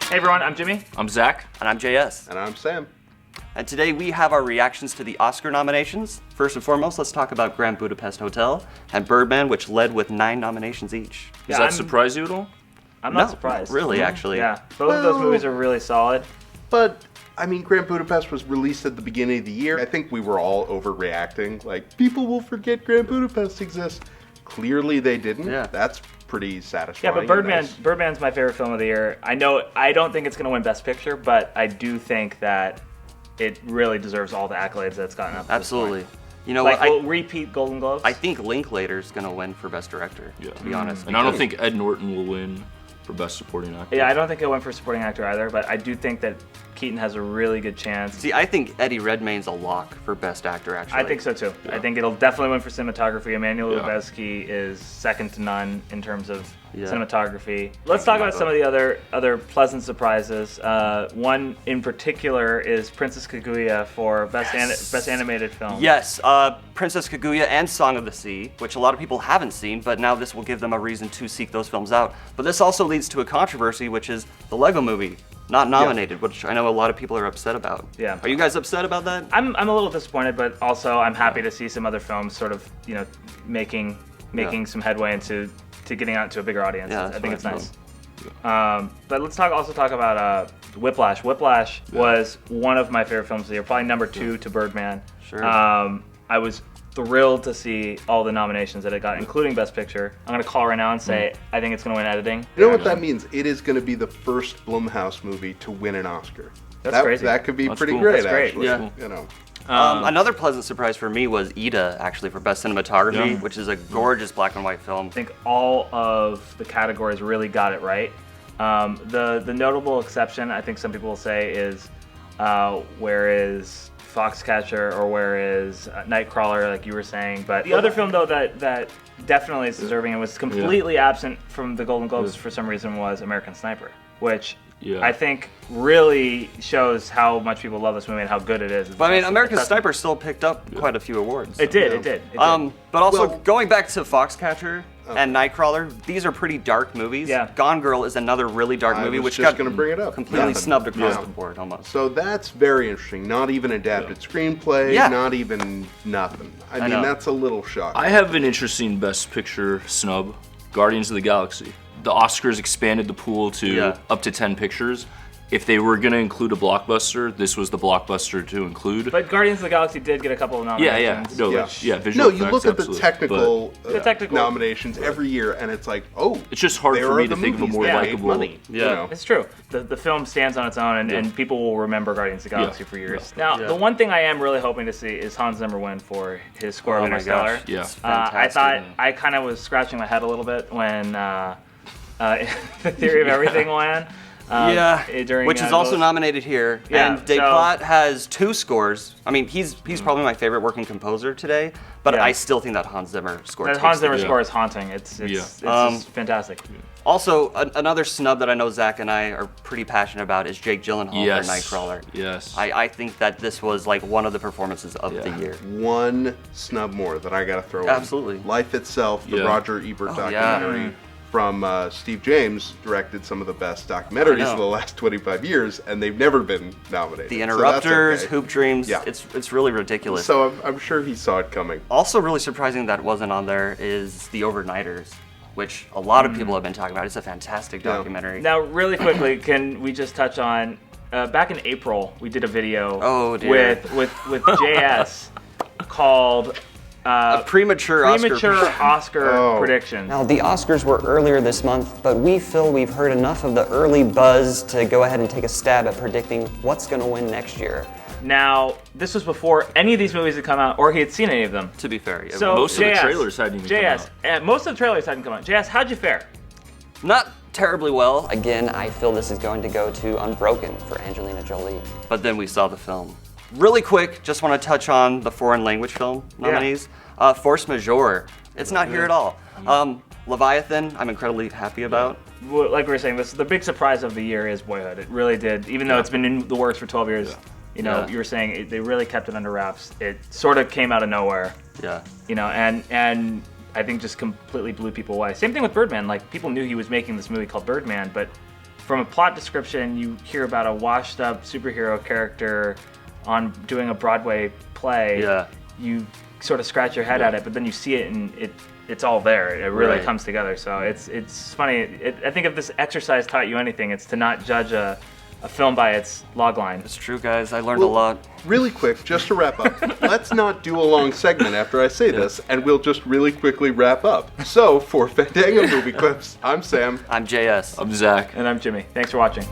Hey everyone, I'm Jimmy. I'm Zach. And I'm JS. And I'm Sam. And today we have our reactions to the Oscar nominations. First and foremost, let's talk about Grand Budapest Hotel and Birdman, which led with 9 nominations each. Does that surprise you at all? I'm not surprised. Not really, actually. Yeah, both of those movies are really solid. But, I mean, Grand Budapest was released at the beginning of the year. I think we were all overreacting. Like, people will forget Grand Budapest exists. Clearly they didn't. Yeah. That's pretty satisfying. Yeah, but Birdman's my favorite film of the year. I don't think it's going to win Best Picture, but I do think that it really deserves all the accolades that it's gotten up to Absolutely. this point. You know like, what? we'll repeat Golden Globes. I think Linklater's going to win for Best Director, to be honest. And I don't think Ed Norton will win for Best Supporting Actor. Yeah, I don't think he'll win for Supporting Actor either, but I do think that Keaton has a really good chance. See, I think Eddie Redmayne's a lock for Best Actor, actually. I think so too. Yeah. I think it'll definitely win for cinematography. Emmanuel Yeah. Lubezki is second to none in terms of Yeah. cinematography. Let's talk about some of the other pleasant surprises. One in particular is Princess Kaguya for Best Animated Film. Yes, Princess Kaguya and Song of the Sea, which a lot of people haven't seen, but now this will give them a reason to seek those films out. But this also leads to a controversy, which is the Lego Movie not nominated, which I know a lot of people are upset about. Yeah. Are you guys upset about that? I'm a little disappointed, but also I'm happy to see some other films sort of, you know, making some headway into getting out to a bigger audience. Yeah, I think it's nice. But let's also talk about Whiplash. Whiplash was one of my favorite films of the year, probably number 2 to Birdman. Sure. I was thrilled to see all the nominations that it got, including Best Picture. I'm going to call right now and say I think it's going to win editing. You know what that means? It is going to be the first Blumhouse movie to win an Oscar. That's crazy. That could be pretty cool. great, That's great. actually. Yeah. You know. Another pleasant surprise for me was Ida, actually, for Best Cinematography, which is a gorgeous black and white film. I think all of the categories really got it right. The notable exception, I think some people will say, is where is Foxcatcher or where is Nightcrawler, like you were saying. But the other film, though, that definitely is deserving and was completely absent from the Golden Globes for some reason was American Sniper, which I think really shows how much people love this movie and how good it is. But I mean, American Sniper still picked up quite a few awards. It did. But also, going back to Foxcatcher and Nightcrawler, these are pretty dark movies. Yeah. Gone Girl is another really dark movie, which just got going to bring it up. completely snubbed across the board, almost. So that's very interesting. Not even adapted screenplay, Yeah. not even nothing. I mean, know. that's a little shocking. I have an interesting Best Picture snub, Guardians of the Galaxy. The Oscars expanded the pool to up to 10 pictures. If they were going to include a blockbuster, this was the blockbuster to include. But Guardians of the Galaxy did get a couple of nominations. No, Yeah. visual you effects, look at the absolutely. technical, nominations every year, and it's like, oh, It's just hard there for are me to the think of a movies more that made likable. money, you know? It's true. The film stands on its own, and people will remember Guardians of the Galaxy for years. Now, the one thing I am really hoping to see is Hans Zimmer win for his score of Oh my Interstellar. gosh. Yeah. It's I fantastic. thought I kind of was scratching my head a little bit when The Theory of Everything won. During, which is also those- nominated here. Yeah, And Desclot has 2 scores. I mean, he's probably my favorite working composer today, but I still think that Hans Zimmer score. That Hans takes Zimmer the- score is haunting. It's just fantastic. Also, another snub that I know Zach and I are pretty passionate about is Jake Gyllenhaal for Nightcrawler. Yes. I think that this was like one of the performances of the year. One snub more that I got to throw in. Absolutely. Life Itself, the Roger Ebert documentary from Steve James, directed some of the best documentaries of the last 25 years, and they've never been nominated. The So Interrupters, that's okay. Hoop Dreams, Yeah. it's really ridiculous. So I'm sure he saw it coming. Also really surprising that wasn't on there is The Overnighters, which a lot of people have been talking about. It's a fantastic documentary. Now, really quickly, can we just touch on back in April we did a video with JS called a premature Oscar predictions. Now, the Oscars were earlier this month, but we feel we've heard enough of the early buzz to go ahead and take a stab at predicting what's going to win next year. Now, this was before any of these movies had come out or he had seen any of them. To be fair, yeah. So, most of the JS, trailers hadn't even come out. Most of the trailers hadn't come out. JS, how'd you fare? Not terribly well, Again, I feel this is going to go to Unbroken for Angelina Jolie. but then we saw the film. Really quick, just want to touch on the foreign language film nominees. Force Majeure, it's not here at all. Leviathan, I'm incredibly happy about. Like we were saying, the big surprise of the year is Boyhood. It really did, even though it's been in the works for 12 years. You know, you were saying they really kept it under wraps. It sort of came out of nowhere. Yeah. You know, and I think just completely blew people away. Same thing with Birdman. Like, people knew he was making this movie called Birdman, but from a plot description, you hear about a washed-up superhero character on doing a Broadway play. Yeah. You sort of scratch your head at it, but then you see it and it's all there. It really Right. comes together. So it's funny. I think if this exercise taught you anything, it's to not judge a film by its logline. It's true, guys. I learned a lot. Really quick, just to wrap up, let's not do a long segment after I say this, and we'll just really quickly wrap up. So, for Fandango Movie Clips, I'm Sam. I'm JS. I'm Zach. And I'm Jimmy. Thanks for watching.